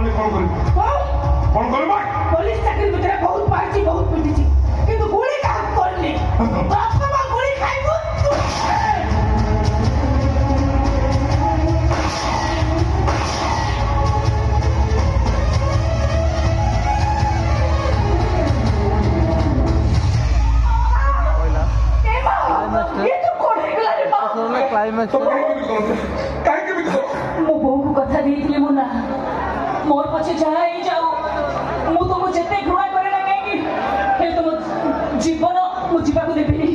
पारले कौन कर पुलिस चाकरी भितर बहुत पार्टी बहुत पिटिची किंतु गोली काम करनी बापा गोली खाइबो क्लाइमैक्स काहे के भी मो बहु को कथा देइथिले मुना मोर पछे जाई जाऊ मु तो जेते घृणा करे ना काहे हे तो जीवन मु जीवा को देबिनी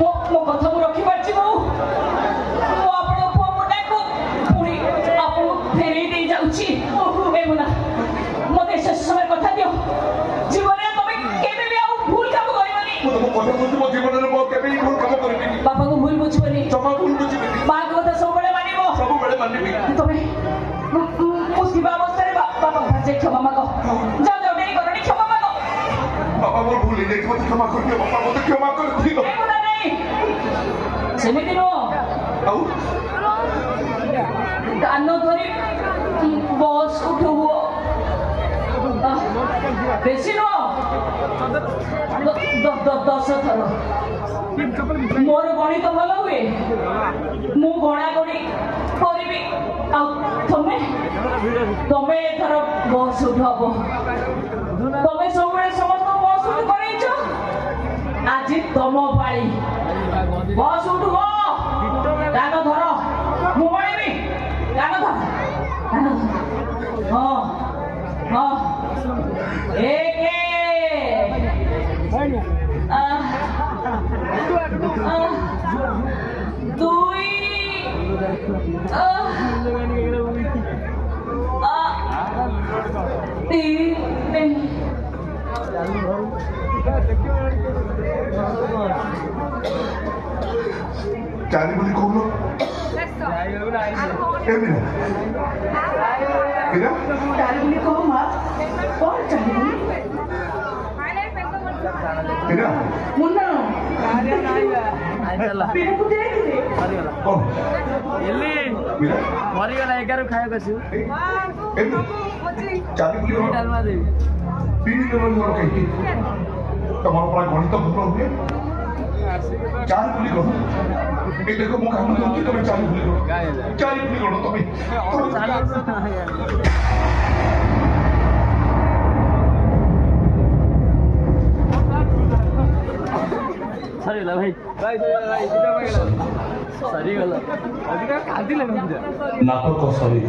मो कथा मु रखि पाछि बहु मो आपण पुआ मुना को पुरी आपण फेरी दे जाउची ए मुना मते शेष समय कथा दियो जीवन रे तमे केबे भी आउ भूल काम करबनी मो तो कथा बोलती मो जीवन रे मो केबे भूल काम करबिनी बाबा को भूल बुझबनी जमा भूल बुझबिनी मां को तो सब बड़े मानिबो तमे मुसीबत अवस्था रे बाबा भजे क्षमा मागो जाओ जाओ नहीं करो क्षमा मागो बाबा मोर भूल नहीं मत क्षमा कर दियो बाबा मत क्षमा कर दियो ए मुना नहीं सेमिति नो आउ कानो धरी बस उठो बेसी नो 10 थर मोर गणित भल हुए मु गणा गणी करी तमे एथर बस उठब तमे सब समस्त बस उठ करैछ आज तम पाली बस उठब गान धर मु बणेबी गान धर हाँ हाँ एक दुई तीन चाली बोली खोलो एमिना किरा चाली बोली कहो मां कौन चाली बोली किरा मुन्ना आइला पेन को दे दे कौन एली किरा मरी गला 11 खायो कछु एमी चाली बोली हो डालमा देवी पीनी के बोली हो कहीं तुम्हारा पूरा गणित भूल हुए चाली बोली करो ए देखो मु काम करती तुम्हें चाली बोली करो चाली बोली करो तुम्हें सरी ला भाई सीधा सरी गला अधिका कांदी ले मुझे नाटक सरी